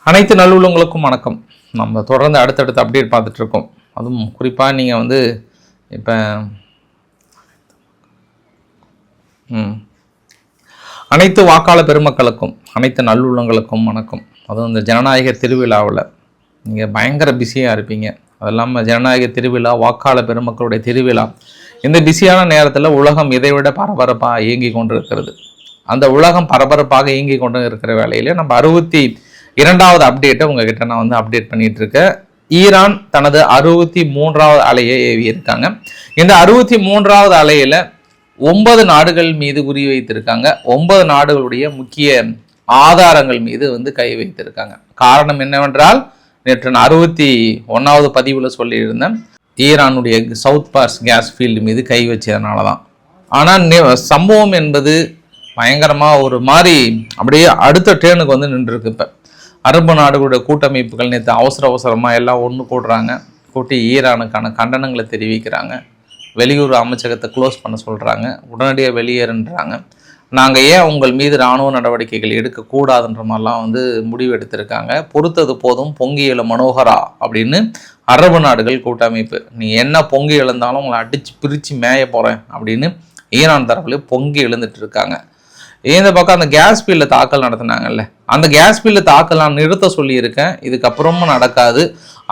அனைத்து நல்லுள்ளங்களுக்கும் வணக்கம். நம்ம தொடர்ந்து அடுத்தடுத்து அப்டேட் பார்த்துட்டு இருக்கோம். அதுவும் குறிப்பாக நீங்கள் வந்து இப்போ அனைத்து வாக்காளர் பெருமக்களுக்கும் அனைத்து நல்லுள்ளங்களுக்கும் வணக்கம். அதுவும் இந்த ஜனநாயக திருவிழாவில் நீங்கள் பயங்கர பிஸியாக இருப்பீங்க. அது இல்லாமல் ஜனநாயக திருவிழா, வாக்காளர் பெருமக்களுடைய திருவிழா, இந்த பிஸியான நேரத்தில் உலகம் இதைவிட பரபரப்பாக இயங்கி கொண்டு இருக்கிறது. அந்த உலகம் பரபரப்பாக இயங்கி கொண்டு இருக்கிற வேலையில் நம்ம 62வது அப்டேட்டை உங்ககிட்ட நான் வந்து அப்டேட் பண்ணிட்டு இருக்கேன். ஈரான் தனது 63வது அலையை ஏவி இருக்காங்க. இந்த 63வது அலையில 9 நாடுகள் மீது குறி வைத்திருக்காங்க. 9 நாடுகளுடைய முக்கிய ஆதாரங்கள் மீது வந்து கை வைத்திருக்காங்க. காரணம் என்னவென்றால், நேற்று 61வது பதிவுல சொல்லியிருந்தேன், ஈரானுடைய சவுத் பார்ஸ் கேஸ் ஃபீல்டு மீது கை வச்சதுனால தான். ஆனால் சம்பவம் என்பது பயங்கரமாக ஒரு மாதிரி அப்படியே அடுத்த டேனுக்கு வந்து நின்றுருக்கு. இப்போ அரபு நாடுகளுடைய கூட்டமைப்புகள் நேற்று அவசரமாக எல்லாம் ஒன்று கூடுறாங்க. கூட்டி ஈரானுக்கான கண்டனங்களை தெரிவிக்கிறாங்க. வெளியுறவு அமைச்சகத்தை க்ளோஸ் பண்ண சொல்கிறாங்க. உடனடியாக வெளியேறுன்றாங்க. நாங்கள் ஏன் உங்கள் மீது இராணுவ நடவடிக்கைகள் எடுக்கக்கூடாதுன்ற மாதிரிலாம் வந்து முடிவு எடுத்திருக்காங்க. பொறுத்தது போதும், பொங்கி எழு மனோகரா அப்படின்னு அரபு நாடுகள் கூட்டமைப்பு, நீ என்ன பொங்கி எழுந்தாலும் உங்களை அடித்து பிரித்து மேய போகிறேன் அப்படின்னு ஈரான் தரப்புல பொங்கி எழுந்துட்டு இருக்காங்க. இந்த பக்கம் அந்த கேஸ் ஃபீல்டில் தாக்கல் நடத்தினாங்கல்ல, அந்த கேஸ் ஃபீல்டில் தாக்கல் நான் நிறுத்த சொல்லியிருக்கேன். இதுக்கப்புறமும் நடக்காது.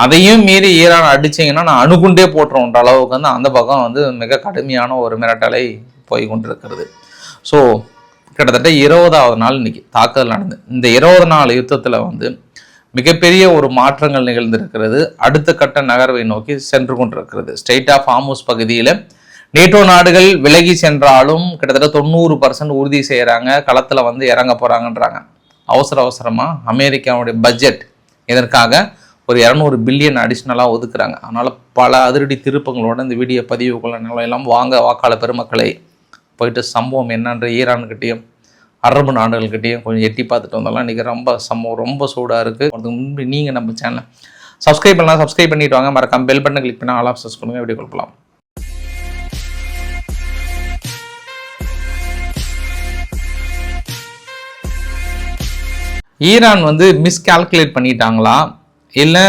அதையும் மீறி ஈரான் அடிச்சிங்கன்னா நான் அணுகுண்டே போட்டுருன்ற அளவுக்கு வந்து அந்த பக்கம் வந்து மிக கடுமையான ஒரு மிரட்டலை போய் கொண்டிருக்கிறது. ஸோ கிட்டத்தட்ட 20வது நாள் இன்னைக்கு தாக்குதல் நடந்து, இந்த 20 நாள் யுத்தத்தில் வந்து மிகப்பெரிய ஒரு மாற்றங்கள் நிகழ்ந்திருக்கிறது. அடுத்த கட்ட நகர்வை நோக்கி சென்று கொண்டிருக்கிறது. ஸ்ட்ரெய்ட் ஆஃப் ஹார்முஸ் பகுதியில் நேட்டோ நாடுகள் விலகி சென்றாலும் கிட்டத்தட்ட 90% உறுதி செய்கிறாங்க, களத்தில் வந்து இறங்க போகிறாங்கன்றாங்க. அவசரமாக அமெரிக்காவுடைய பட்ஜெட் இதற்காக ஒரு 200 பில்லியன் அடிஷ்னலாக ஒதுக்குறாங்க. அதனால் பல அதிரடி திருப்பங்களோட இந்த வீடியோ பதிவுக்குள்ள எல்லாம் வாங்க வாக்காளர் பெருமக்களை போயிட்டு சம்பவம் என்னன்ற ஈரான்கிட்டையும் அரபு நாடுகள்கிட்டையும் கொஞ்சம் எட்டி பார்த்துட்டு வந்தாலும் இன்றைக்கி சம்பவம் ரொம்ப சூடாக இருக்குது. அதுக்கு முன்பு நீங்கள் நம்ம சேனலை சப்ஸ்கிரைப் பண்ணலாம், சப்ஸ்கிரைப் பண்ணிட்டு வாங்க. மறக்காம பெல் பட்டனை கிளிக் பண்ணால் ஆல் ஆப்ஷன்ஸ் கொடுங்க, வீடியோ கொடுக்கலாம். ஈரான் வந்து மிஸ்கால்குலேட் பண்ணிட்டாங்களா, இல்லை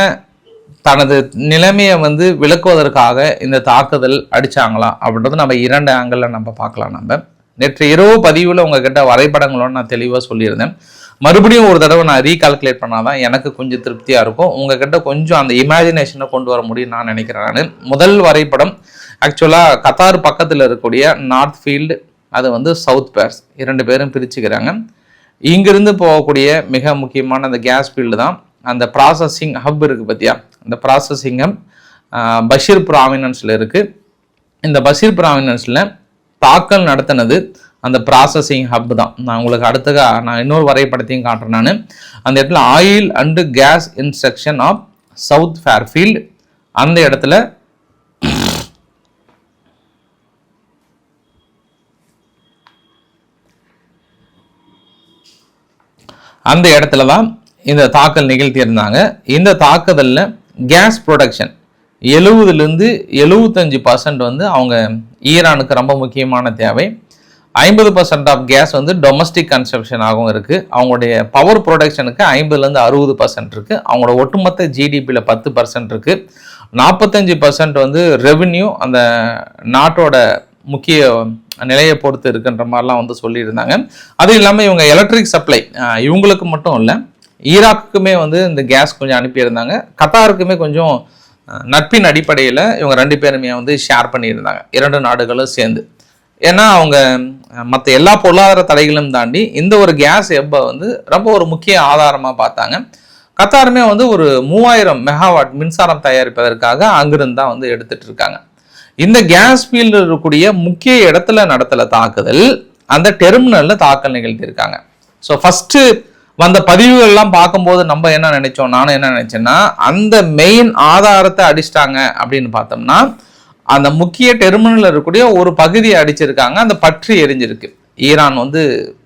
தனது நிலைமையை வந்து விளக்குவதற்காக இந்த தாக்குதல் அடித்தாங்களா அப்படின்றது நம்ம 2 ஆங்கிளில் நம்ம பார்க்கலாம். நம்ம நேற்று இரவு பதிவில் உங்ககிட்ட வரைபடங்களோட நான் தெளிவாக சொல்லியிருந்தேன். மறுபடியும் ஒரு தடவை நான் ரீகால்குலேட் பண்ணாதான் எனக்கு கொஞ்சம் திருப்தியாக இருக்கும். உங்ககிட்ட கொஞ்சம் அந்த இமேஜினேஷனை கொண்டு வர முடியும் நான் நினைக்கிறேன். நான் முதல் வரைபடம் ஆக்சுவலாக கத்தார் பக்கத்தில் இருக்கக்கூடிய நார்த் ஃபீல்டு, அது வந்து சவுத் பார்ஸ், 2 பேரும் பிரிச்சுக்கிறாங்க. இங்கிருந்து போகக்கூடிய மிக முக்கியமான அந்த கேஸ் ஃபீல்டு தான் அந்த ப்ராசஸிங் ஹப் இருக்குது பார்த்தியா. அந்த ப்ராசஸிங் ஹப் பஷீர் ப்ராவினன்ஸில் இருக்குது. இந்த பஷீர் ப்ராவினன்ஸில் தாக்கல் நடத்தினது அந்த ப்ராசஸிங் ஹப் தான். நான் உங்களுக்கு அடுத்ததாக நான் இன்னொரு வரைபடத்தையும் காட்டுறேன். நான் அந்த இடத்துல oil and gas instruction of South Fairfield, அந்த இடத்துல தான் இந்த தாக்கல் நிகழ்த்தியிருந்தாங்க. இந்த தாக்குதலில் கேஸ் ப்ரொடக்ஷன் 70லேருந்து 75% வந்து அவங்க ஈரானுக்கு ரொம்ப முக்கியமான தேவை. 50% ஆஃப் கேஸ் வந்து டொமஸ்டிக் கன்சம்ஷனாகவும் இருக்குது. அவங்களுடைய பவர் ப்ரொடக்ஷனுக்கு 50லேருந்து 60% இருக்குது. அவங்களோட ஒட்டுமொத்த ஜிடிபியில் 10% இருக்குது. 45% வந்து ரெவென்யூ அந்த நாட்டோட முக்கிய நிலையை பொறுத்து இருக்குன்ற மாதிரிலாம் வந்து சொல்லியிருந்தாங்க. அது இல்லாமல் இவங்க எலக்ட்ரிக் சப்ளை இவங்களுக்கு மட்டும் இல்லை, ஈராக்குக்குமே வந்து இந்த கேஸ் கொஞ்சம் அனுப்பியிருந்தாங்க. கத்தாருக்குமே கொஞ்சம் நட்பின் அடிப்படையில் இவங்க 2 பேருமே வந்து ஷேர் பண்ணியிருந்தாங்க, 2 நாடுகளும் சேர்ந்து. ஏன்னா அவங்க மற்ற எல்லா பொருளாதார தடைகளும் தாண்டி இந்த ஒரு கேஸ் எப்போ வந்து ரொம்ப ஒரு முக்கிய ஆதாரமாக பார்த்தாங்க. கத்தாருமே வந்து ஒரு 3000 மெகாவாட் மின்சாரம் தயாரிப்பதற்காக அங்கிருந்து தான் வந்து எடுத்துட்டு இருக்காங்க. இந்த கேஸ் ஃபீல்டு இருக்கக்கூடிய முக்கிய இடத்துல நடத்தல தாக்குதல் அந்த டெர்மினல்ல தாக்கல் நிகழ்த்தியிருக்காங்க. ஸோ ஃபர்ஸ்ட் வந்த பதிவுகள்லாம் பார்க்கும்போது நம்ம என்ன நினைச்சோம், நானும் என்ன நினைச்சேன்னா, அந்த மெயின் ஆதாரத்தை அடிச்சிட்டாங்க அப்படின்னு பார்த்தோம்னா அந்த முக்கிய டெர்மினல் இருக்கக்கூடிய ஒரு பகுதியை அடிச்சிருக்காங்க. அந்த பற்றி எரிஞ்சிருக்கு. ஈரான் வந்து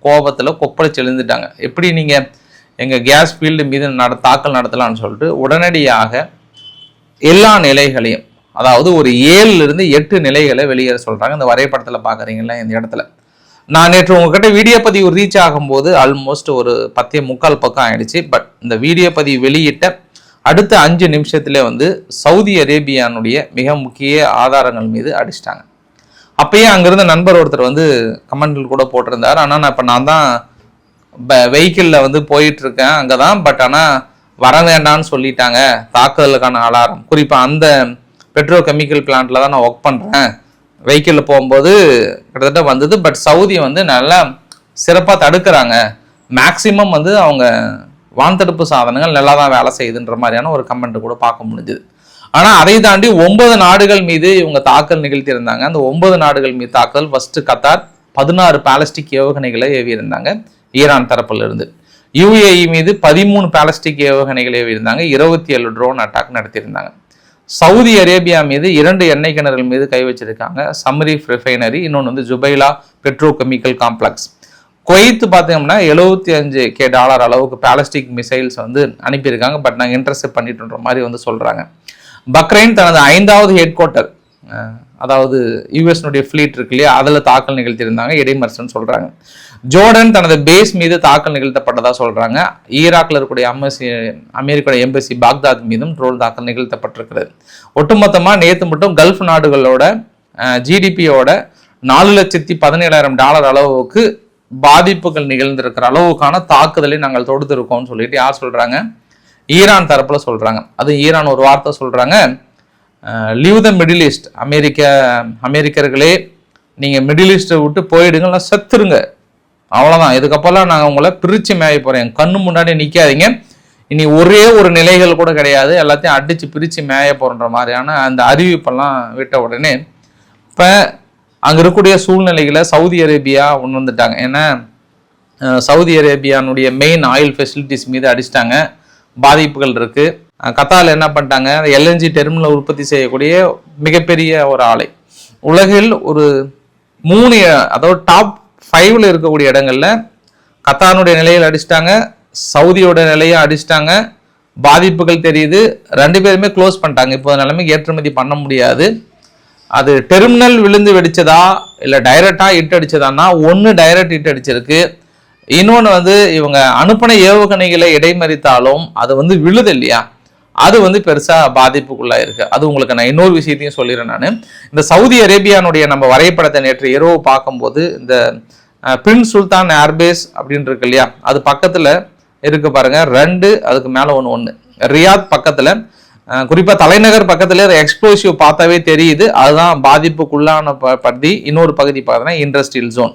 கோபத்தில் கொப்பளிச்சு எழுந்துட்டாங்க. எப்படி நீங்கள் எங்கள் கேஸ் ஃபீல்டு மீது தாக்கல் நடத்தலாம்னு சொல்லிட்டு உடனடியாக எல்லா நிலைகளையும், அதாவது ஒரு 7லிருந்து 8 நிலைகளை வெளியேற சொல்கிறாங்க. இந்த வரைபடத்தில் பார்க்குறீங்களா, இந்த இடத்துல நான் நேற்று உங்ககிட்ட வீடியோ பதிவு ரீச் ஆகும்போது ஆல்மோஸ்ட் ஒரு 10:45 பக்கம் ஆயிடுச்சு. பட் இந்த வீடியோ பதிவு வெளியிட்ட அடுத்த 5 நிமிஷத்துல வந்து சவுதி அரேபியானுடைய மிக முக்கிய ஆதாரங்கள் மீது அடிச்சிட்டாங்க. அப்பயே அங்கிருந்த நண்பர் ஒருத்தர் வந்து கமெண்ட்ல கூட போட்டிருந்தார். ஆனால் நான் தான் வெஹிக்கிளில் வந்து போயிட்டு இருக்கேன் அங்கதான், பட் ஆனால் வர வேண்டாம்னு சொல்லிட்டாங்க, தாக்குதலுக்கான அலாரம். குறிப்பாக அந்த பெட்ரோ கெமிக்கல் பிளான்ட்ல தான் நான் ஒர்க் பண்றேன், வெஹிக்கிளில் போகும்போது கிட்டத்தட்ட வந்தது. பட் சவுதி வந்து நல்லா சிறப்பாக தடுக்கிறாங்க, மேக்சிமம் வந்து அவங்க வான்தடுப்பு சாதனங்கள் நல்லா தான் வேலை செய்யுதுன்ற மாதிரியான ஒரு கமெண்ட் கூட பார்க்க முடிஞ்சுது. ஆனால் அதை தாண்டி 9 நாடுகள் மீது இவங்க தாக்கல் நிகழ்த்தியிருந்தாங்க. அந்த 9 நாடுகள் மீது தாக்கல் ஃபர்ஸ்ட் கத்தார் 16 பாலிஸ்டிக் ஏவுகணைகளை ஏவியிருந்தாங்க ஈரான் தரப்புல இருந்து. UAE மீது 13 பாலிஸ்டிக் ஏவுகணைகளை ஏவியிருந்தாங்க. 27 ட்ரோன் அட்டாக் நடத்தியிருந்தாங்க. சவுதி அரேபியா மீது 2 எண்ணெய் கிணறுகள் மீது கை வச்சிருக்காங்க, சம்ரீஃப் ரிஃபைனரி, இன்னொன்று வந்து ஜுபைலா பெட்ரோ கெமிக்கல் காம்ப்ளெக்ஸ். குவைத் பார்த்தீங்கன்னா $75,000 அளவுக்கு பாலிஸ்டிக் மிசைல்ஸ் வந்து அனுப்பியிருக்காங்க. பட் நாங்கள் இன்டர்செப்ட் பண்ணிட்டுன்ற மாதிரி வந்து சொல்றாங்க. பக்ரைன் தனது 5வது ஹெட் குவார்ட்டர், அதாவது யுஎஸ்னுடைய ஃபிளீட் இருக்கு இல்லையா, அதில் தாக்கல் நிகழ்த்தியிருந்தாங்க, இடைமறிச்சல்னு சொல்றாங்க. ஜோர்டன் தனது பேஸ் மீது தாக்கல் நிகழ்த்தப்பட்டதா சொல்றாங்க. ஈராக்ல இருக்கக்கூடிய அமெரிக்காவுடைய எம்பசி பாக்தாத் மீதும் ட்ரோன் தாக்கல் நிகழ்த்தப்பட்டிருக்கிறது. ஒட்டுமொத்தமா நேற்று மட்டும் கல்ஃப் நாடுகளோட ஜிடிபியோட $4,17,000 அளவுக்கு பாதிப்புகள் நிகழ்ந்திருக்கிற அளவுக்கான தாக்குதலை நாங்கள் தொடுத்திருக்கோம்னு சொல்லிட்டு யார் சொல்றாங்க? ஈரான் தரப்புல சொல்றாங்க. அது ஈரான் ஒரு வார்த்தை சொல்றாங்க, லீவ் த மிடில் ஈஸ்ட், அமெரிக்கர்களே நீங்க மிடில் ஈஸ்ட்டை விட்டு போயிடுங்க, செத்துருங்க, அவ்வளவுதான், இதுக்கப்புறம் நாங்கள் உங்களை பிரிச்சு மேய போறேன், கண்ணு முன்னாடி நிக்காதீங்க, இனி ஒரே ஒரு நிலைகள் கூட கிடையாது, எல்லாத்தையும் அடிச்சு பிரிச்சு மேய போறன்ற மாதிரியான அந்த அறிவிப்பெல்லாம் விட்ட உடனே இப்ப அங்க இருக்கக்கூடிய சூழ்நிலைகளை சவுதி அரேபியா ஒன்று வந்துட்டாங்க. ஏன்னா சவுதி அரேபியானுடைய மெயின் ஆயில் ஃபெசிலிட்டிஸ் மீது அடிச்சிட்டாங்க, பாதிப்புகள் இருக்கு. கத்தாரில் என்ன பண்ணிட்டாங்க, LNG டெர்மினல் உற்பத்தி செய்யக்கூடிய மிகப்பெரிய ஒரு ஆலை, உலகில் ஒரு 3 அதாவது டாப் 5ல இருக்கக்கூடிய இடங்கள்ல கத்தாருடைய நிலையில் அடிச்சிட்டாங்க, சவுதியோட நிலையை அடிச்சிட்டாங்க. பாதிப்புகள் தெரியுது, 2 பேருமே க்ளோஸ் பண்ணிட்டாங்க. இப்போ நிலைமைக்கு ஏற்றுமதி பண்ண முடியாது. அது டெர்மினல் விழுந்து வெடிச்சதா இல்லை டைரக்டா ஹிட் அடிச்சதான்னா, ஒன்று டைரக்ட் ஹிட் அடிச்சிருக்கு, இன்னொன்று வந்து இவங்க அனுப்பின ஏவுகணைகளை இடைமறித்தாலும் அது வந்து விழுது இல்லையா, அது வந்து பெருசா பாதிப்புக்குள்ளா இருக்கு. அது உங்களுக்கு நான் இன்னொரு விஷயத்தையும் சொல்லிடுறேன். நான் இந்த சவுதி அரேபியானுடைய நம்ம வரைபடத்தை நேற்று இரவு பார்க்கும்போது இந்த பிரின்ஸ் சுல்தான் ஏர்பேஸ் அப்படின்னு இருக்கு இல்லையா, அது பக்கத்துல இருக்கு பாருங்க, 2 அதுக்கு மேல ஒன்று ரியாத் பக்கத்துல, குறிப்பா தலைநகர் பக்கத்துல எக்ஸ்ப்ளோசிவ் பார்த்தாவே தெரியுது, அதுதான் பாதிப்புக்குள்ளான பகுதி. இன்னொரு பகுதி பார்த்தீங்கன்னா இண்டஸ்ட்ரியல் ஜோன்.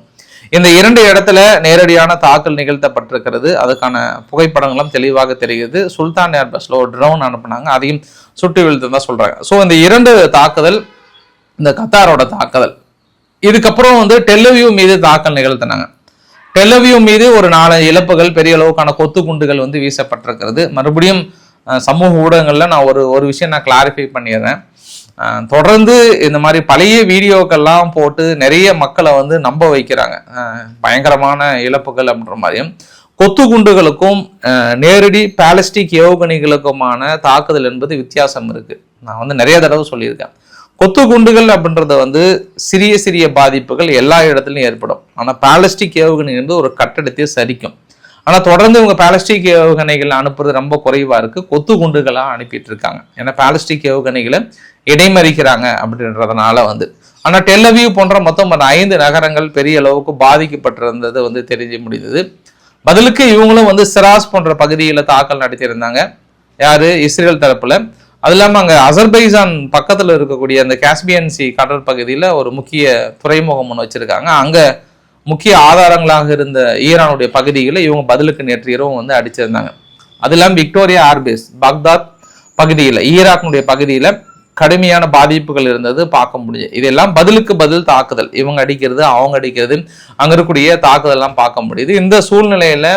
இந்த 2 இடத்துல நேரடியான தாக்கல் நிகழ்த்தப்பட்டிருக்கிறது. அதுக்கான புகைப்படங்களும் தெளிவாக தெரிகிறது. சுல்தான் ஏர்பஸ்ல ஒரு ட்ரோன் அனுப்புனாங்க, அதையும் சுட்டு வீழ்த்து தான் சொல்றாங்க. ஸோ இந்த 2 தாக்குதல், இந்த கத்தாரோட தாக்குதல். இதுக்கப்புறம் வந்து டெல்லவியூ மீது தாக்கல் நிகழ்த்தினாங்க. டெல்லவியூ மீது ஒரு 4 இழப்புகள், பெரிய அளவுக்கான கொத்து குண்டுகள் வந்து வீசப்பட்டிருக்கிறது. மறுபடியும் சமூக ஊடகங்கள்ல நான் ஒரு விஷயம் நான் கிளாரிஃபை பண்ணிடுறேன். தொடர்ந்து இந்த மாதிரி பழைய வீடியோக்கெல்லாம் போட்டு நிறைய மக்களை வந்து நம்ப வைக்கிறாங்க, பயங்கரமான இழப்புகள் அப்படின்ற மாதிரியும். கொத்து குண்டுகளுக்கும் நேரடி பாலிஸ்டிக் ஏவுகணைகளுக்குமான தாக்குதல் என்பது வித்தியாசம் இருக்கு. நான் வந்து நிறைய தடவை சொல்லியிருக்கேன். கொத்து குண்டுகள் அப்படின்றத வந்து சிறிய சிறிய பாதிப்புகள் எல்லா இடத்துலையும் ஏற்படும். ஆனால் பாலிஸ்டிக் ஏவுகணை வந்து ஒரு கட்டடத்தை சரிக்கும். ஆனால் தொடர்ந்து இவங்க பாலிஸ்டிக் ஏவுகணைகள் அனுப்புறது ரொம்ப குறைவா இருக்கு, கொத்து குண்டுகளாக அனுப்பிட்டு இருக்காங்க. ஏன்னா பாலிஸ்டிக் ஏவுகணைகளை இடைமறிக்கிறாங்க அப்படின்றதுனால வந்து. ஆனால் டெல்லவியூ போன்ற மொத்தம் 5 நகரங்கள் பெரிய அளவுக்கு பாதிக்கப்பட்டிருந்தது வந்து தெரிஞ்சு முடிந்தது. பதிலுக்கு இவங்களும் வந்து சிராஸ் போன்ற பகுதியில் தாக்கல் நடத்தியிருந்தாங்க, யாரு, இஸ்ரேல் தரப்புல. அது இல்லாமல் அங்கே அசர்பைஜான் பக்கத்தில் இருக்கக்கூடிய அந்த காஸ்பியன் சி கடல் பகுதியில் ஒரு முக்கிய துறைமுகம் ஒன்று வச்சிருக்காங்க. அங்கே முக்கிய ஆதாரங்களாக இருந்த ஈரானுடைய பகுதிகளை இவங்க பதிலுக்கு நேற்று இரவும் வந்து அடிச்சிருந்தாங்க. அது இல்லாமல் விக்டோரியா ஏர்பேஸ் பாக்தாத் பகுதியில், ஈராக்கினுடைய பகுதியில் கடுமையான பாதிப்புகள் இருந்தது பார்க்க முடியும். இதெல்லாம் பதிலுக்கு பதில் தாக்குதல், இவங்க அடிக்கிறது அவங்க அடிக்கிறது, அங்க இருக்கக்கூடிய தாக்குதல்லாம் பார்க்க முடியுது. இந்த சூழ்நிலையில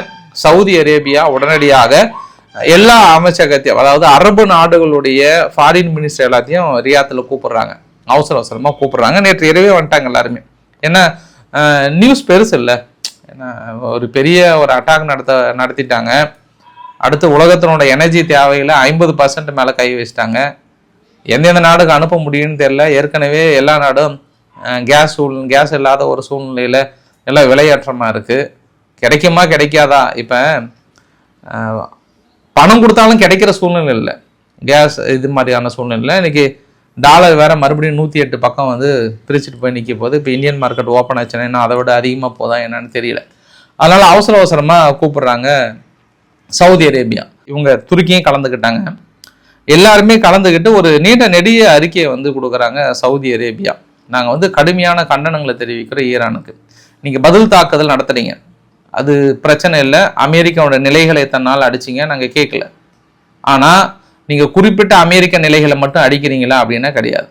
சவுதி அரேபியா உடனடியாக எல்லா அமைச்சகத்தையும், அதாவது அரபு நாடுகளுடைய ஃபாரின் மினிஸ்டர் எல்லாத்தையும் ரியாத்தில் கூப்பிடுறாங்க, அவசர அவசரமா கூப்பிடுறாங்க. நேற்று இரவே வந்துட்டாங்க எல்லாருமே. ஏன்னா நியூஸ் பெருசு இல்லை, ஏன்னா ஒரு பெரிய ஒரு அட்டாக் நடத்திட்டாங்க. அடுத்து உலகத்தினோட எனர்ஜி தேவைகளை 50% மேலே கை வச்சிட்டாங்க. எந்தெந்த நாடுக்கு அனுப்ப முடியும்னு தெரியல. ஏற்கனவே எல்லா நாடும் கேஸ் இல்லாத ஒரு சூழ்நிலையில் எல்லாம் விலையேற்றமாக இருக்குது. கிடைக்குமா கிடைக்காதா? இப்போ பணம் கொடுத்தாலும் கிடைக்கிற சூழ்நிலை இல்லை, கேஸ் இது மாதிரியான சூழ்நிலை. இன்றைக்கி டாலர் வேறு மறுபடியும் 108 பக்கம் வந்து பிரிச்சுட்டு போய் நிற்க போகுது. இப்போ இந்தியன் மார்க்கெட் ஓப்பன் ஆச்சுன்னா இன்னும் அதை விட அதிகமாக போதா என்னன்னு தெரியல. அதனால் அவசரமாக கூப்பிடுறாங்க சவுதி அரேபியா. இவங்க துருக்கியும் கலந்துக்கிட்டாங்க. எல்லாருமே கலந்துக்கிட்டு ஒரு நீண்ட நெடிய அறிக்கையை வந்து கொடுக்குறாங்க சவுதி அரேபியா. நாங்கள் வந்து கடுமையான கண்டனங்களை தெரிவிக்கிறோம் ஈரானுக்கு. நீங்கள் பதில் தாக்குதல் நடத்துறீங்க, அது பிரச்சனை இல்லை. அமெரிக்காவோட நிலைகளை தன்னால் அடிச்சிங்க, நாங்கள் கேட்கல. ஆனால் நீங்கள் குறிப்பிட்ட அமெரிக்க நிலைகளை மட்டும் அடிக்கிறீங்களா அப்படின்னா கிடையாது.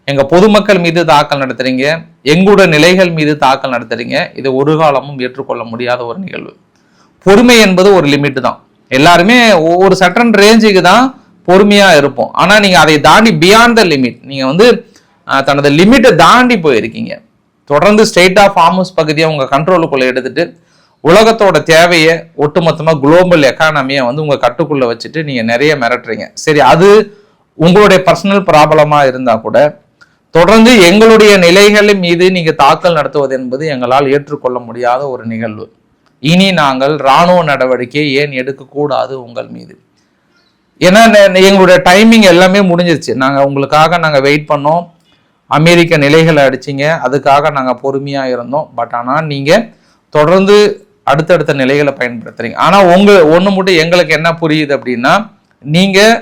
எங்கள் பொதுமக்கள் மீது தாக்கல் நடத்துறீங்க, எங்களோட நிலைகள் மீது தாக்கல் நடத்துறீங்க. இது ஒரு காலமும் ஏற்றுக்கொள்ள முடியாத ஒரு நிகழ்வு. பொறுமை என்பது ஒரு லிமிட் தான். எல்லாருமே ஒரு சட்டன் ரேஞ்சுக்கு தான் பொறுமையாக இருப்போம். ஆனால் நீங்கள் அதை தாண்டி பியாண்ட் த லிமிட், நீங்கள் வந்து தனது லிமிட்டை தாண்டி போயிருக்கீங்க. தொடர்ந்து ஸ்டேட் ஆஃப் ஹார்முஸ் பகுதியை உங்கள் கண்ட்ரோலுக்குள்ளே எடுத்துட்டு உலகத்தோட தேவையை ஒட்டுமொத்தமாக குளோபல் எக்கானமியை வந்து உங்கள் கட்டுக்குள்ளே வச்சுட்டு நீங்கள் நிறைய மிரட்டுறீங்க. சரி, அது உங்களுடைய பர்சனல் ப்ராப்ளமாக இருந்தால் கூட தொடர்ந்து எங்களுடைய நிலைகள் மீது நீங்கள் தாக்கல் நடத்துவது என்பது எங்களால் ஏற்றுக்கொள்ள முடியாத ஒரு நிகழ்வு. இனி நாங்கள் இராணுவ நடவடிக்கை ஏன் எடுக்கக்கூடாது உங்கள் மீது? ஏன்னா எங்களுடைய டைமிங் எல்லாமே முடிஞ்சிருச்சு. உங்களுக்காக வெயிட் பண்ணோம், அமெரிக்க நிலைகளை அடிச்சிங்க, அதுக்காக நாங்கள் பொறுமையாக இருந்தோம். பட் ஆனால் நீங்கள் தொடர்ந்து அடுத்தடுத்த நிலைகளை பயன்படுத்துறீங்க. ஆனால் ஒன்று மட்டும் எங்களுக்கு என்ன புரியுது அப்படின்னா, நீங்கள்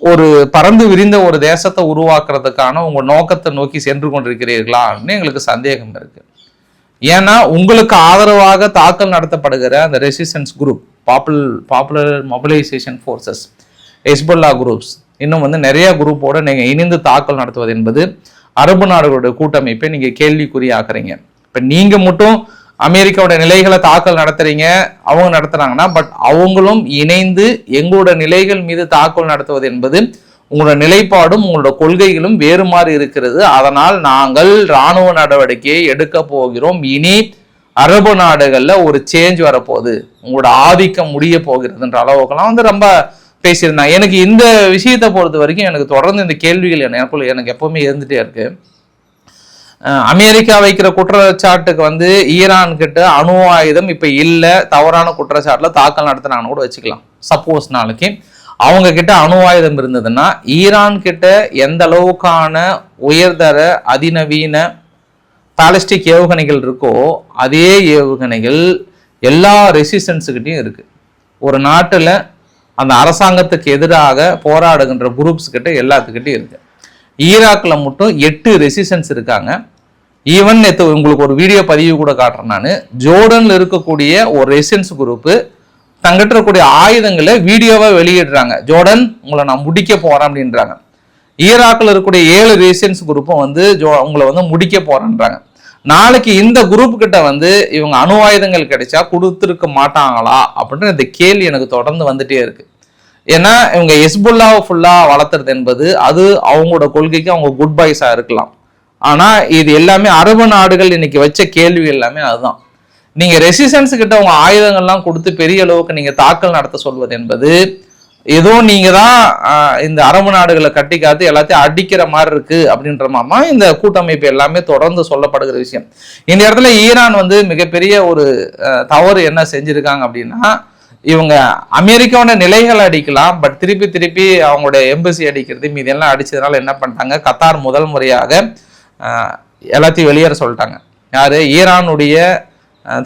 ஒரு பறந்து விரிந்த ஒரு தேசத்தை உருவாக்குறதுக்கான உங்கள் நோக்கத்தை நோக்கி சென்று கொண்டிருக்கிறீர்களான்னு எங்களுக்கு சந்தேகம் இருக்குது. ஏன்னா உங்களுக்கு ஆதரவாக தாக்கல் நடத்தப்படுகிற அந்த resistance group, popular mobilisation forces, Hezbollah groups, இன்னும் வந்து நிறைய குரூப்போட நீங்கள் இணைந்து தாக்கல் நடத்துவது என்பது அரபு நாடுகளுடைய கூட்டமைப்பை நீங்கள் கேள்விக்குறியாக்குறீங்க. இப்போ நீங்கள் மட்டும் அமெரிக்காவோட நிலைகளை தாக்கல் நடத்துறீங்க, அவங்க நடத்துறாங்கன்னா, பட் அவங்களும் இணைந்து எங்களோட நிலைகள் மீது தாக்கல் நடத்துவது என்பது உங்களோட நிலைப்பாடும் உங்களோட கொள்கைகளும் வேறு மாதிரி இருக்கிறது. அதனால் நாங்கள் இராணுவ நடவடிக்கையை எடுக்க போகிறோம். இனி அரபு நாடுகள்ல ஒரு சேஞ்ச் வரப்போகுது, உங்களோட ஆதிக்கம் முடிய போகிறதுன்ற அளவுக்குலாம் வந்து ரொம்ப பேசியிருந்தாங்க. எனக்கு இந்த விஷயத்தை பொறுத்த வரைக்கும் எனக்கு தொடர்ந்து இந்த கேள்விகள் எனக்கு எப்பவுமே இருந்துட்டே இருக்கு. அமெரிக்கா வைக்கிற குற்றச்சாட்டுக்கு வந்து ஈரான் கிட்ட அணு ஆயுதம் இப்ப இல்லை, தவறான குற்றச்சாட்டுல தாக்கல் நடத்தினாங்கன்னு கூட வச்சுக்கலாம். சப்போஸ் நாளைக்கு அவங்க கிட்ட அணு ஆயுதம் இருந்ததுன்னா ஈரான் கிட்ட எந்த அளவுக்கான உயர்தர அதிநவீன பாலிஸ்டிக் ஏவுகணைகள் இருக்கோ அதே ஏவுகணைகள் எல்லா ரெசிஸ்டன்ஸுக்கிட்டையும் இருக்கு. ஒரு நாட்டில் அந்த அரசாங்கத்துக்கு எதிராக போராடுகின்ற குரூப்ஸ் கிட்ட எல்லாத்துக்கிட்டையும் இருக்கு. ஈராக்கில் மட்டும் 8 ரெசிஸ்டன்ஸ் இருக்காங்க. ஈவன் நேற்று உங்களுக்கு ஒரு வீடியோ பதிவு கூட காட்டுறேன் நான். ஜோர்டன்ல இருக்கக்கூடிய ஒரு ரெசிஸ்டன்ஸ் குரூப்பு தங்கிட்ட இருக்கக்கூடிய ஆயுதங்களை வீடியோவை வெளியிடுறாங்க. ஜோர்டன் உங்களை நான் முடிக்க போறேன் அப்படின்றாங்க. ஈராக்கில் இருக்கக்கூடிய 7 ரெசிஸ்டன்ஸ் குரூப்பும் வந்து உங்களை வந்து முடிக்க போறேன்றாங்க. நாளைக்கு இந்த குரூப் கிட்ட வந்து இவங்க அணு ஆயுதங்கள் கிடைச்சா கொடுத்துருக்க மாட்டாங்களா அப்படின்ற இந்த கேள்வி எனக்கு தொடர்ந்து வந்துட்டே இருக்கு. ஏன்னா இவங்க ஹெஸ்புல்லாவை ஃபுல்லாக வளர்த்துறது என்பது அது அவங்களோட கொள்கைக்கு அவங்க குட் பாய்ஸாக இருக்கலாம். ஆனால் இது எல்லாமே அரபு நாடுகள் இன்னைக்கு வச்ச கேள்வி எல்லாமே அதுதான். நீங்கள் ரெசிஸ்டன்ஸ் கிட்ட உங்கள் ஆயுதங்கள்லாம் கொடுத்து பெரிய அளவுக்கு நீங்கள் தாக்கல் நடத்த சொல்வது என்பது ஏதோ நீங்கள் தான் இந்த அரபு நாடுகளை கட்டி காத்து எல்லாத்தையும் அடிக்கிற மாதிரி இருக்கு அப்படின்ற மாமா இந்த கூட்டமைப்பு எல்லாமே தொடர்ந்து சொல்லப்படுகிற விஷயம். இந்த இடத்துல ஈரான் வந்து மிகப்பெரிய ஒரு தவறு என்ன செஞ்சிருக்காங்க அப்படின்னா, இவங்க அமெரிக்காவோட நிலைகள் அடிக்கலாம், பட் திருப்பி அவங்களோட எம்பசி அடிக்கிறது மீது எல்லாம் அடிச்சதுனால என்ன பண்ணிட்டாங்க, கத்தார் முதல் முறையாக எல்லாத்தையும் வெளியேற சொல்லிட்டாங்க. யாரு? ஈரானுடைய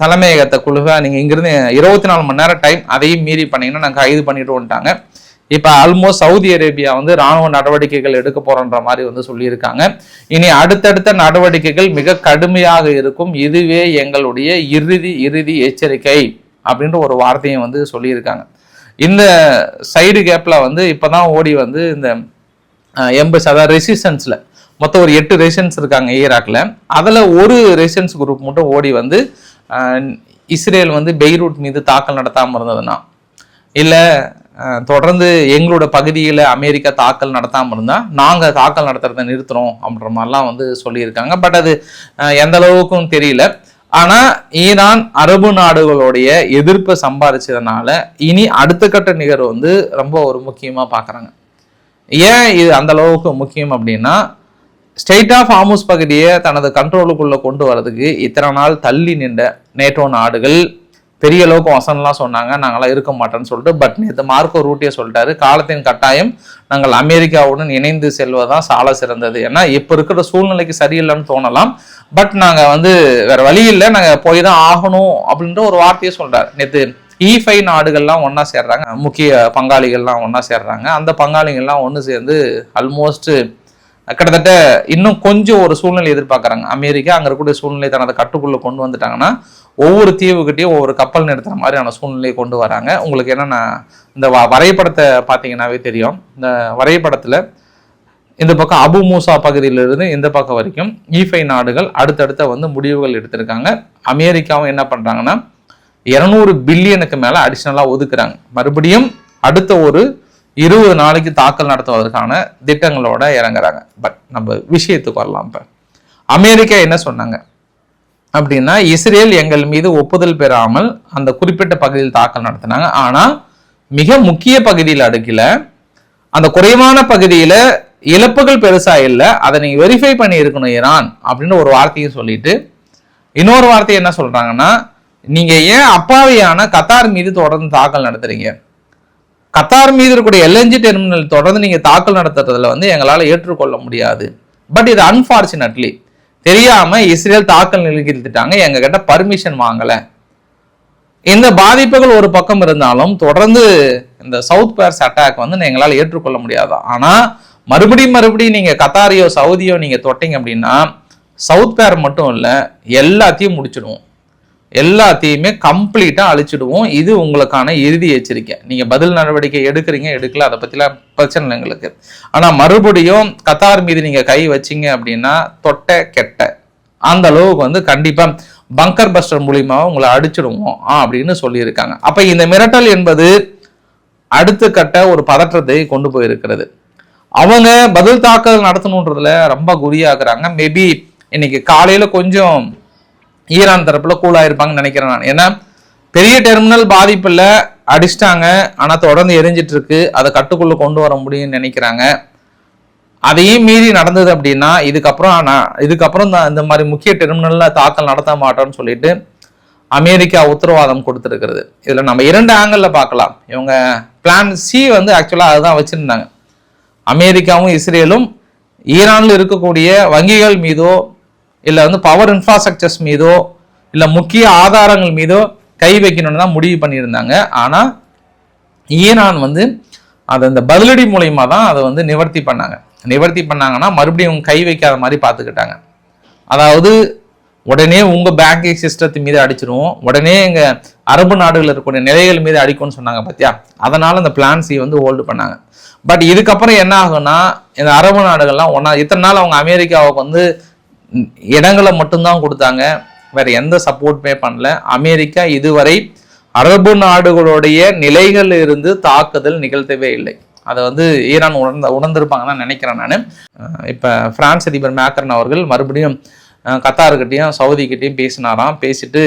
தலைமையகத்தை குழுவை நீங்கள் இங்கிருந்து 24 மணி நேரம் டைம், அதையும் மீறி பண்ணீங்கன்னா நாங்கள் கைது பண்ணிட்டு வந்துட்டாங்க. இப்போ ஆல்மோஸ்ட் சவுதி அரேபியா வந்து இராணுவ நடவடிக்கைகள் எடுக்க போறன்ற மாதிரி வந்து சொல்லியிருக்காங்க. இனி அடுத்தடுத்த நடவடிக்கைகள் மிக கடுமையாக இருக்கும், இதுவே எங்களுடைய இறுதி எச்சரிக்கை அப்படின்ற ஒரு வார்த்தையும் வந்து சொல்லியிருக்காங்க. இந்த சைடு கேப்ல வந்து இப்போதான் ஓடி வந்து இந்த எம்பசி, அதாவது ரெசிஸ்டன்ஸ்ல மொத்தம் ஒரு 8 ரெசிஸ்டன்ஸ் இருக்காங்க ஈராக்ல. அதில் ஒரு ரெசிஸ்டன்ஸ் குரூப் மட்டும் ஓடி வந்து இஸ்ரேல் வந்து பெய்ரூட் மீது தாக்கல் நடத்தாமல் இருந்ததுன்னா, இல்லை தொடர்ந்து எங்களோட பகுதியில் அமெரிக்கா தாக்கல் நடத்தாமல் இருந்தால் நாங்கள் தாக்கல் நடத்துறதை நிறுத்துறோம் அப்படின்ற மாதிரிலாம் வந்து சொல்லியிருக்காங்க. பட் அது எந்த அளவுக்கும் தெரியல. ஆனால் ஈரான் அரபு நாடுகளுடைய எதிர்ப்பை சம்பாதிச்சதுனால இனி அடுத்த கட்ட நிகழ்வு வந்து ரொம்ப ஒரு முக்கியமாக பார்க்குறாங்க. ஏன் இது அந்த அளவுக்கு முக்கியம் அப்படின்னா, ஸ்டேட் ஆஃப் ஹார்முஸ் பகுதியை தனது கண்ட்ரோலுக்குள்ள கொண்டு வரதுக்கு இத்தனை நாள் தள்ளி நின்ற நேட்டோ நாடுகள் பெரிய அளவுக்கு வசனம்லாம் சொன்னாங்க, நாங்களாம் இருக்க மாட்டோம்னு சொல்லிட்டு. பட் நேற்று மார்க்கோ ரூட்டியே சொல்லிட்டாரு, காலத்தின் கட்டாயம் நாங்கள் அமெரிக்காவுடன் இணைந்து செல்வதுதான் சால சிறந்தது. ஏன்னா இப்போ இருக்கிற சூழ்நிலைக்கு சரியில்லைன்னு தோணலாம், பட் நாங்கள் வேற வழி இல்லை, நாங்கள் போய் தான் ஆகணும் அப்படின்ற ஒரு வார்த்தையை சொல்றாரு. நேற்று E5 நாடுகள்லாம் ஒன்னா சேர்றாங்க, முக்கிய பங்காளிகள்லாம் ஒன்னா சேர்றாங்க. அந்த பங்காளிகள்லாம் ஒன்று சேர்ந்து ஆல்மோஸ்ட் கிட்டத்தட்ட இன்னும் கொஞ்சம் ஒரு சூழ்நிலை எதிர்பார்க்குறாங்க. அமெரிக்கா அங்கே இருக்கக்கூடிய சூழ்நிலை தனது கட்டுக்குள்ளே கொண்டு வந்துட்டாங்கன்னா ஒவ்வொரு தீவுகிட்டையும் ஒவ்வொரு கப்பல் நிறுத்துற மாதிரியான சூழ்நிலையை கொண்டு வராங்க. உங்களுக்கு என்னன்னா இந்த வரைபடத்தை பார்த்தீங்கன்னாவே தெரியும். இந்த வரைபடத்தில் இந்த பக்கம் அபு மூசா பகுதியிலிருந்து இந்த பக்கம் வரைக்கும் E5 நாடுகள் அடுத்தடுத்த முடிவுகள் எடுத்திருக்காங்க. அமெரிக்காவும் என்ன பண்ணுறாங்கன்னா 200 பில்லியனுக்கு மேலே அடிஷ்னலாக ஒதுக்குறாங்க. மறுபடியும் அடுத்த ஒரு 20 நாளைக்கு தாக்கல் நடத்துவதற்கான திட்டங்களோட இறங்குறாங்க. பட் நம்ம விஷயத்துக்கு வரலாம். இப்போ அமெரிக்கா என்ன சொன்னாங்க அப்படின்னா, இஸ்ரேல் எங்கள் மீது ஒப்புதல் பெறாமல் அந்த குறிப்பிட்ட பகுதியில் தாக்கல் நடத்தினாங்க. ஆனால் மிக முக்கிய பகுதியில் அடுக்கல, அந்த குறைவான பகுதியில் இழப்புகள் பெருசா இல்லை, அதை நீங்க வெரிஃபை பண்ணி இருக்கணும் ஈரான் அப்படின்னு ஒரு வார்த்தையும் சொல்லிட்டு, இன்னொரு வார்த்தை என்ன சொல்றாங்கன்னா, நீங்க ஏன் அப்பாவியான கத்தார் மீது தொடர்ந்து தாக்கல் நடத்துறீங்க? கத்தார் மீது இருக்கக்கூடிய LNG டெர்மினல் தொடர்ந்து நீங்க தாக்கல் நடத்துறதுல எங்களால் ஏற்றுக்கொள்ள முடியாது. பட் இது அன்பார்ச்சுனேட்லி தெரியாம இஸ்ரேல் தாக்கல் நிறுத்திட்டாங்க, எங்க கிட்ட பர்மிஷன் வாங்கல. இந்த பாதிப்புகள் ஒரு பக்கம் இருந்தாலும் தொடர்ந்து இந்த சவுத் பேர்ஸ் அட்டாக் எங்களால் ஏற்றுக்கொள்ள முடியாதா. ஆனா மறுபடியும் நீங்க கத்தாரியோ சவுதியோ நீங்க தொட்டீங்க அப்படின்னா சவுத் பேர் மட்டும் இல்ல, எல்லாத்தையும் முடிச்சிடுவோம், எல்லாத்தையுமே கம்ப்ளீட்டா அழிச்சிடுவோம். இது உங்களுக்கான இறுதி எச்சரிக்கை. நீங்க பதில் நடவடிக்கை எடுக்கிறீங்க எடுக்கல, அதை பத்திலாம் பிரச்சனை இல்லை எங்களுக்கு. ஆனா மறுபடியும் கத்தார் மீது நீங்க கை வச்சீங்க அப்படின்னா தொட்ட கெட்ட அந்த அளவுக்கு கண்டிப்பா பங்கர் பஸ்டர் மூலியமா உங்களை அடிச்சிடுவோம் அப்படின்னு சொல்லியிருக்காங்க. அப்ப இந்த மிரட்டல் என்பது அடுத்த கட்ட ஒரு பதற்றத்தை கொண்டு போயிருக்கிறது. அவங்க பதில் தாக்குதல் நடத்தணுன்றதுல ரொம்ப குறியாக்குறாங்க. மேபி இன்னைக்கு காலையில கொஞ்சம் ஈரான் தரப்புல கூலாயிருப்பாங்கன்னு நினைக்கிறேன் நான். ஏன்னா பெரிய டெர்மினல் பாதிப்புல அடிச்சிட்டாங்க, ஆனா தொடர்ந்து எரிஞ்சிட்டு இருக்கு, அதை கட்டுக்குள்ள கொண்டு வர முடியும்னு நினைக்கிறாங்க. அதையும் மீறி நடந்தது அப்படின்னா இதுக்கப்புறம் தான் இந்த மாதிரி முக்கிய டெர்மினல்ல தாக்கல் நடத்த மாட்டோம்னு சொல்லிட்டு அமெரிக்கா உத்தரவாதம் கொடுத்துருக்கிறது. இதுல நம்ம 2 ஆங்கிள் பார்க்கலாம். இவங்க பிளான் சி ஆக்சுவலா அதுதான் வச்சிருந்தாங்க. அமெரிக்காவும் இஸ்ரேலும் ஈரான்ல இருக்கக்கூடிய வங்கிகள் மீதோ இல்ல பவர் இன்ஃப்ராஸ்ட்ரக்சர்ஸ் மீதோ இல்ல முக்கிய ஆதாரங்கள் மீதோ கை வைக்கணும்னு தான் முடிவு பண்ணியிருந்தாங்க. ஆனா ஈரான் அதை இந்த பதிலடி மூலயமா தான் அதை நிவர்த்தி பண்ணாங்கன்னா மறுபடியும் கை வைக்காத மாதிரி பார்த்துக்கிட்டாங்க. அதாவது உடனே உங்க பேங்கிங் சிஸ்டத்து மீது அடிச்சிருவோம், உடனே எங்க அரபு நாடுகள் இருக்கக்கூடிய நிலைகள் மீது அடிக்கும்னு சொன்னாங்க பார்த்தியா. அதனால இந்த பிளான் சி ஹோல்டு பண்ணாங்க. பட் இதுக்கப்புறம் என்ன ஆகும்னா, இந்த அரபு நாடுகள்லாம் இத்தனை நாள் அவங்க அமெரிக்காவுக்கு இடங்களை மட்டும்தான் கொடுத்தாங்க, வேற எந்த சப்போர்ட்டுமே பண்ணல. அமெரிக்கா இதுவரை அரபு நாடுகளுடைய நிலைகள் இருந்து தாக்குதல் நிகழ்த்தவே இல்லை. அதை ஈரான் உணர்ந்திருப்பாங்க தான் நினைக்கிறேன் நான். இப்போ பிரான்ஸ் அதிபர் மேக்ரன் அவர்கள் மறுபடியும் கத்தாருக்கிட்டையும் சவுதிக்கிட்டையும் பேசிட்டு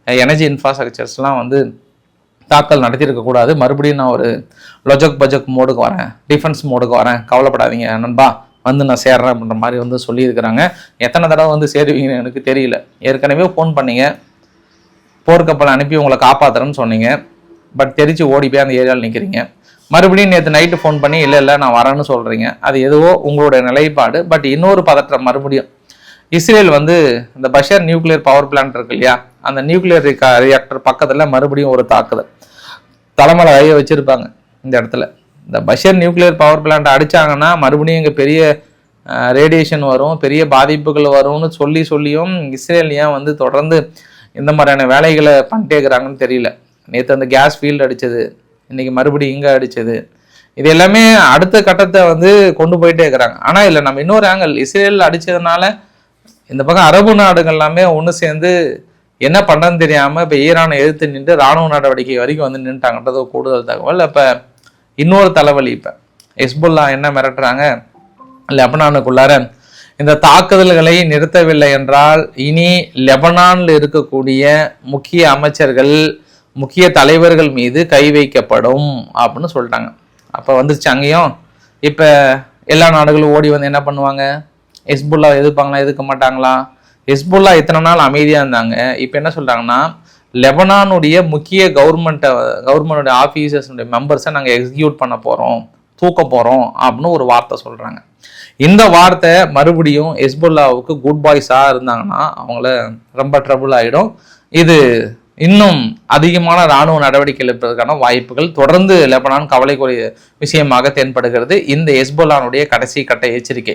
எனர்ஜி இன்ஃப்ராஸ்ட்ரக்சர்ஸ்லாம் தாக்கல் நடத்தியிருக்கக்கூடாது, மறுபடியும் நான் ஒரு லொஜக் பஜக் மோடுக்கு வரேன், டிஃபென்ஸ் மோடுக்கு வரேன், கவலைப்படாதீங்க நண்பா நான் சேர்றேன் அப்படின்ற மாதிரி சொல்லியிருக்கிறாங்க. எத்தனை தடவை சேருவீங்கன்னு எனக்கு தெரியல. ஏற்கனவே ஃபோன் பண்ணீங்க, போர்க்கப்பல் அனுப்பி உங்களை காப்பாற்றுறேன்னு சொன்னீங்க, பட் தெரிச்சு ஓடி போய் அந்த ஏரியாவில் நிற்கிறீங்க. மறுபடியும் நேற்று நைட்டு ஃபோன் பண்ணி இல்லை நான் வரேன்னு சொல்கிறீங்க. அது எதுவோ உங்களுடைய நிலைப்பாடு. பட் இன்னொரு பதற்றம் மறுபடியும் இஸ்ரேல் இந்த பஷர் நியூக்ளியர் பவர் பிளான்ட் இருக்கு இல்லையா, அந்த நியூக்ளியர் ரியாக்டர் பக்கத்தில் மறுபடியும் ஒரு தாக்குதல் தலைமலை கையை வச்சுருப்பாங்க. இந்த இடத்துல இந்த பஷர் நியூக்ளியர் பவர் பிளான்ட் அடித்தாங்கன்னா மறுபடியும் இங்கே பெரிய ரேடியேஷன் வரும், பெரிய பாதிப்புகள் வரும்னு சொல்லியும் இஸ்ரேல் ஏன் தொடர்ந்து இந்த மாதிரியான வேலைகளை பண்ணிட்டே இருக்கிறாங்கன்னு தெரியல. நேற்று அந்த கேஸ் ஃபீல்டு அடித்தது, இன்றைக்கி மறுபடியும் இங்கே அடித்தது, இது எல்லாமே அடுத்த கட்டத்தை கொண்டு போயிட்டே இருக்கிறாங்க. ஆனால் இல்லை நம்ம இன்னொரு ஆங்கிள், இஸ்ரேல் அடித்ததுனால இந்த பக்கம் அரபு நாடுகள் எல்லாமே ஒன்று சேர்ந்து என்ன பண்ணுறதுன்னு தெரியாமல் இப்போ ஈரானை எதிர்த்து நின்று இராணுவ நடவடிக்கை வரைக்கும் நின்றுட்டாங்கன்றது கூடுதல் தகவல். இப்போ இன்னொரு தலைவலி, இப்போ ஹெஸ்புல்லா என்ன மிரட்டுறாங்க, லெபனானுக்குள்ளார இந்த தாக்குதல்களை நிறுத்தவில்லை என்றால் இனி லெபனானில் இருக்கக்கூடிய முக்கிய அமைச்சர்கள் முக்கிய தலைவர்கள் மீது கை வைக்கப்படும் அப்படின்னு சொல்லிட்டாங்க. அப்போ வந்துருச்சு அங்கேயும். இப்போ எல்லா நாடுகளும் ஓடி என்ன பண்ணுவாங்க, ஹெஸ்புல்லா எதிர்ப்பாங்களா, எதிர்க்க மாட்டாங்களா? ஹெஸ்புல்லா இத்தனை நாள் அமைதியாக இருந்தாங்க. இப்போ என்ன சொல்கிறாங்கன்னா, லெபனானுடைய முக்கிய கவர்மெண்டோட ஆஃபீஸர்ஸுடைய மெம்பர்ஸை நாங்கள் எக்ஸிக்யூட் பண்ண போகிறோம், தூக்க போகிறோம் அப்படின்னு ஒரு வார்த்தை சொல்கிறாங்க. இந்த வார்த்தை மறுபடியும் ஹெஸ்புல்லாவுக்கு குட் பாய்ஸாக இருந்தாங்கன்னா அவங்கள ரொம்ப ட்ரபுள் ஆகிடும். இது இன்னும் அதிகமான இராணுவ நடவடிக்கை எடுப்பதற்கான வாய்ப்புகள் தொடர்ந்து லெபனான் கவலைக்குரிய விஷயமாக தென்படுகிறது. இந்த ஹெஸ்புல்லானுடைய கடைசி கட்ட எச்சரிக்கை.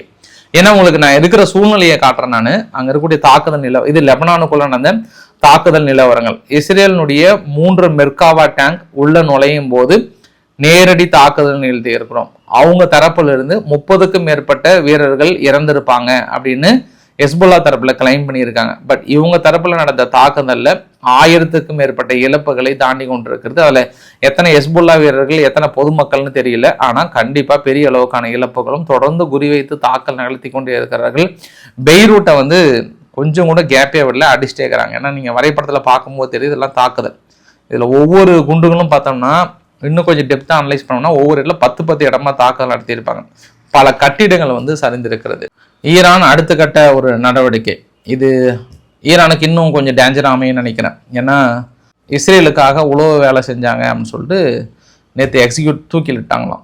ஏன்னா உங்களுக்கு நான் இருக்கிற சூழ்நிலையை காட்டுறேன். நான் அங்கே இருக்கக்கூடிய தாக்குதல் இது லெபனானுக்குள்ள நடந்த தாக்குதல் நிலவரங்கள். இஸ்ரேலினுடைய 3 மெர்காவா டேங்க் உள்ள நுழையும் போது நேரடி தாக்குதல் நிகழ்த்தி இருக்கிறோம். அவங்க தரப்புல இருந்து 30க்கும் மேற்பட்ட வீரர்கள் இறந்திருப்பாங்க அப்படின்னு ஹெஸ்புல்லா தரப்புல கிளைம் பண்ணியிருக்காங்க. பட் இவங்க தரப்புல நடந்த தாக்குதல்ல 1000க்கும் மேற்பட்ட இழப்புகளை தாண்டி கொண்டிருக்கிறது. அதுல எத்தனை ஹெஸ்புல்லா வீரர்கள் எத்தனை பொதுமக்கள்னு தெரியல. ஆனா கண்டிப்பா பெரிய அளவுக்கான இழப்புகளும் தொடர்ந்து குறிவைத்து தாக்கல் நிகழ்த்தி கொண்டே இருக்கிறார்கள். பெய்ரூட்டை கொஞ்சம் கூட கேப்பே விடல, அடிச்சுட்டே இருக்கிறாங்க. ஏன்னா நீங்க வரைபடத்துல பார்க்கும்போது தெரியுது இதெல்லாம் தாக்குதல். இதுல ஒவ்வொரு குண்டுகளும் பார்த்தோம்னா இன்னும் கொஞ்சம் டெப்தா அனலைஸ் பண்ணோம்னா ஒவ்வொரு இடத்துல 10 இடமா தாக்குதல் நடத்தியிருப்பாங்க. பல கட்டிடங்கள் சரிந்திருக்கிறது. ஈரான் அடுத்த கட்ட ஒரு நடவடிக்கை. இது ஈரானுக்கு இன்னும் கொஞ்சம் டேஞ்சர் அமைன்னு நினைக்கிறேன். ஏன்னா இஸ்ரேலுக்காக உளவு வேலை செஞ்சாங்க அப்படின்னு சொல்லிட்டு நேற்று தூக்கிலிட்டாங்களாம்.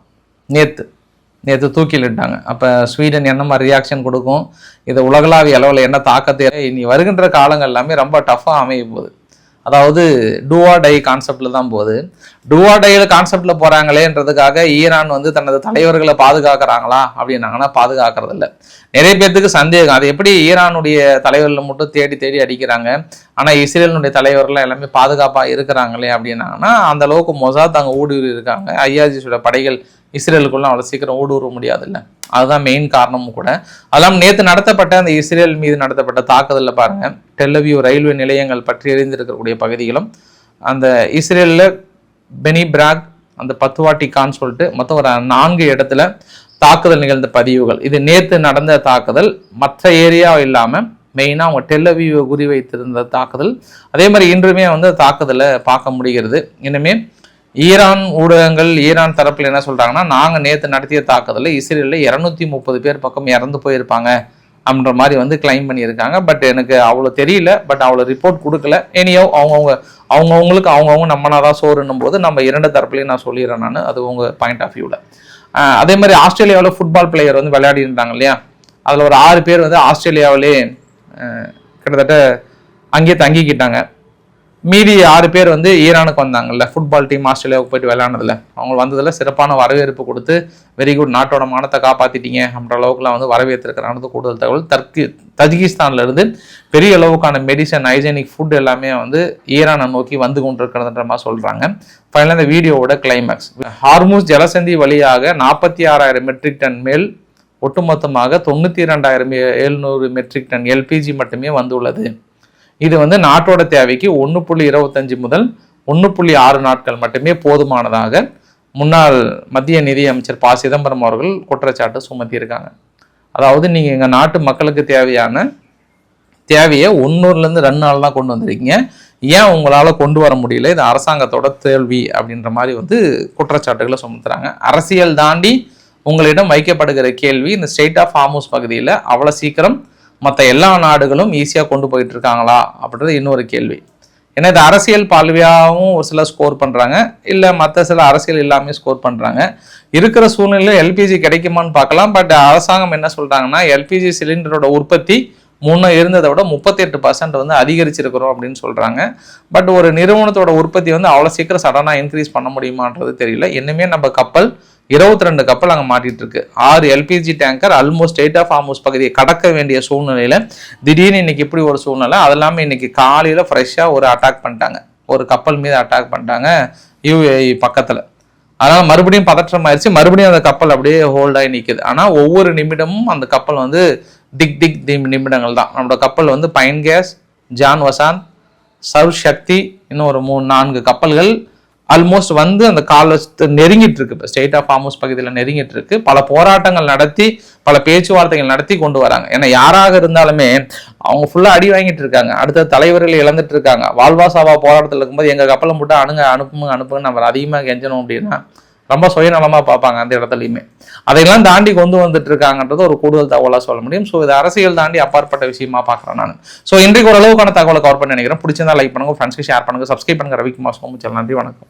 நேற்று தூக்கிலிட்டாங்க. அப்போ ஸ்வீடன் என்ன மாதிரி ரியாக்ஷன் கொடுக்கும், இதை உலகளாவிய அளவில் என்ன தாக்கத்தை இனி வருகின்ற காலங்கள் எல்லாமே ரொம்ப டஃப்பாக அமைய போகுது. அதாவது டூவா டை கான்செப்டில் தான் போகுது. டூவா டையில் கான்செப்டில் போகிறாங்களேன்றதுக்காக ஈரான் தனது தலைவர்களை பாதுகாக்கிறாங்களா அப்படின்னாங்கன்னா பாதுகாக்கிறது இல்லை. நிறைய பேர்த்துக்கு சந்தேகம், அது எப்படி ஈரானுடைய தலைவர்கள் மட்டும் தேடி தேடி அடிக்கிறாங்க, ஆனால் இஸ்ரேலினுடைய தலைவர்கள் எல்லாமே பாதுகாப்பாக இருக்கிறாங்களே அப்படின்னாங்கன்னா அந்த அளவுக்கு மொசாத் அங்கே ஊடுருவி இருக்காங்க. ஐஆர்ஜியோட படைகள் இஸ்ரேலுக்குள்ள அவ்வளோ சீக்கிரம் ஊடுருவ முடியாதுல்ல. அதுதான் மெயின் காரணமும் கூட. அதெல்லாம் நேற்று நடத்தப்பட்ட அந்த இஸ்ரேல் மீது நடத்தப்பட்ட தாக்குதலில் பாருங்க, டெல்லவியூ ரயில்வே நிலையங்கள் பற்றி எரிந்திருக்கக்கூடிய பகுதிகளும், அந்த இஸ்ரேலில் பெனி பிராக், அந்த பத்துவாட்டி கான் சொல்லிட்டு மொத்தம் ஒரு 4 இடத்துல தாக்குதல் நிகழ்ந்த பதிவுகள். இது நேற்று நடந்த தாக்குதல். மற்ற ஏரியா இல்லாமல் மெயினாக அவங்க டெல்லவியூவை குறிவைத்திருந்த தாக்குதல். அதே மாதிரி இன்றுமே தாக்குதலை பார்க்க முடிகிறது. இனிமே ஈரான் ஊடகங்கள் ஈரான் தரப்பில் என்ன சொல்றாங்கன்னா, நாங்கள் நேற்று நடத்திய தாக்குதலில் இஸ்ரேலில் 230 பேர் பக்கம் இறந்து போயிருப்பாங்க அப்படின்ற மாதிரி கிளைம் பண்ணியிருக்காங்க. பட் எனக்கு அவ்வளோ தெரியல, பட் அவ்வளோ ரிப்போர்ட் கொடுக்கல. இனியோ அவங்கவுங்களுக்கு அவங்கவுங்க நம்மனாதான் சோறுன்னும் போது நம்ம 2 தரப்புலையும் நான் சொல்லிடுறேன். நான் அது உங்கள் பாயிண்ட் ஆஃப் வியூவில். அதே மாதிரி ஆஸ்திரேலியாவில் ஃபுட்பால் பிளேயர் விளையாடி இருந்தாங்க இல்லையா, அதில் ஒரு 6 பேர் ஆஸ்திரேலியாவிலே கிட்டத்தட்ட அங்கேயே தங்கிக்கிட்டாங்க. மீதி 6 பேர் ஈரானுக்கு வந்தாங்கல்ல, ஃபுட்பால் டீம் ஆஸ்திரேலியாவுக்கு போயிட்டு விளையாடுனதில் அவங்க வந்ததில் சிறப்பான வரவேற்பு கொடுத்து வெரி குட், நாட்டோட மானத்தை காப்பாற்றிட்டீங்க அப்படின்ற அளவுக்குலாம் வரவேற்றிருக்கிறாங்க. கூடுதல் தகவல், தஜிகிஸ்தான்ல இருந்து பெரிய அளவுக்கான மெடிசன், ஹைஜெனிக் ஃபுட் எல்லாமே ஈரானை நோக்கி வந்து கொண்டிருக்கிறதுன்ற மாதிரி சொல்றாங்க. ஃபைனலாக இந்த வீடியோவோட கிளைமேக்ஸ், ஹார்மூஸ் ஜலசந்தி வழியாக 46,000 மெட்ரிக் டன் மேல் ஒட்டுமொத்தமாக 92,700 மெட்ரிக் டன் எல்பிஜி மட்டுமே வந்துள்ளது. இது நாட்டோட தேவைக்கு 1.25 முதல் 1.6 நாட்கள் மட்டுமே போதுமானதாக முன்னாள் மத்திய நிதி அமைச்சர் ப. சிதம்பரம் அவர்கள் குற்றச்சாட்டு சுமத்தியிருக்காங்க. அதாவது நீங்கள் எங்கள் நாட்டு மக்களுக்கு தேவையை 102 நாள் தான் கொண்டு வந்திருக்கீங்க, ஏன் உங்களால் கொண்டு வர முடியல, இது அரசாங்கத்தோட தோல்வி அப்படின்ற மாதிரி குற்றச்சாட்டுகளை சுமத்துறாங்க. அரசியல் தாண்டி உங்களிடம் வைக்கப்படுகிற கேள்வி, இந்த ஸ்டேட் ஆஃப் ஹார்மூஸ் பகுதியில் அவ்வளோ சீக்கிரம் மற்ற எல்லா நாடுகளும் ஈஸியாக கொண்டு போயிட்டு இருக்காங்களா அப்படின்றது இன்னொரு கேள்வி. ஏன்னா இது அரசியல் பால்வியாகவும் ஒரு சிலர் ஸ்கோர் பண்ணுறாங்க, இல்லை மற்ற சில அரசியல் எல்லாமே ஸ்கோர் பண்ணுறாங்க. இருக்கிற சூழ்நிலையில் எல்பிஜி கிடைக்குமான்னு பார்க்கலாம். பட் அரசாங்கம் என்ன சொல்கிறாங்கன்னா, எல்பிஜி சிலிண்டரோட உற்பத்தி முன்ன இருந்ததை விட 38% அதிகரிச்சிருக்கிறோம் அப்படின்னு சொல்கிறாங்க. பட் ஒரு நிறுவனத்தோட உற்பத்தி அவ்வளோ சீக்கிரம் சடனாக இன்க்ரீஸ் பண்ண முடியுமான்றது தெரியல. இன்னுமே நம்ம கப்பல் 22 கப்பல் அங்கே மாட்டிட்டு இருக்கு. 6 LPG tanker almost Strait of Hormuz பகுதியை கடக்க வேண்டிய சூழ்நிலையில திடீர்னு இன்னைக்கு இப்படி ஒரு சூழ்நிலை. அது இல்லாமல் இன்னைக்கு காலையில ஃப்ரெஷ்ஷாக ஒரு அட்டாக் பண்ணிட்டாங்க, ஒரு கப்பல் மீது அட்டாக் பண்ணிட்டாங்க யுஏஇ பக்கத்தில். அதனால மறுபடியும் பதற்றம் ஆயிடுச்சு, மறுபடியும் அந்த கப்பல் அப்படியே ஹோல்டாகி நிற்குது. ஆனால் ஒவ்வொரு நிமிடமும் அந்த கப்பல் திக் நிமிடங்கள் தான். நம்மளோட கப்பல் பைன் கேஸ், ஜான் வசாந்த், சர்வ் சக்தி, இன்னும் ஒரு 3-4 கப்பல்கள் ஆல்மோஸ்ட் அந்த காலத்தை நெருங்கிட்டு இருக்கு. இப்போ ஸ்டேட் ஆஃப் ஹார்மூஸ் பகுதியில் நெருங்கிட்டு இருக்கு. பல போராட்டங்கள் நடத்தி, பல பேச்சுவார்த்தைகள் நடத்தி கொண்டு வராங்க. ஏன்னா யாராக இருந்தாலுமே அவங்க ஃபுல்லா அடி வாங்கிட்டு இருக்காங்க, அடுத்த தலைவர்கள் இழந்துட்டு இருக்காங்க. வால்வாசாவா போராட்டத்தில் இருக்கும்போது எங்க கப்பலை மட்டும் அனுப்புங்கன்னு நம்ம அதிகமாக கெஞ்சணும் அப்படின்னா ரொம்ப சுயநலமாக பார்ப்பாங்க அந்த இடத்துலையுமே. அதையெல்லாம் தாண்டி கொண்டு வந்துட்டு இருக்காங்கன்றது ஒரு கூடுதல் தகவலாக சொல்ல முடியும். ஸோ இது அரசியல் தாண்டி அப்பாற்பட்ட விஷயமா பார்க்குறேன் நான். ஸோ இன்றைக்கு ஓரளவுக்கான தகவலை கவர் பண்ணி நினைக்கிறேன். பிடிச்சிருந்தா லைக் பண்ணுங்க, ஃப்ரெண்ட்ஸ்க்கு ஷேர் பண்ணுங்க, சப்ஸ்கிரைப் பண்ணுங்க. ரவிக்குமார் சோமுச்சல். நன்றி, வணக்கம்.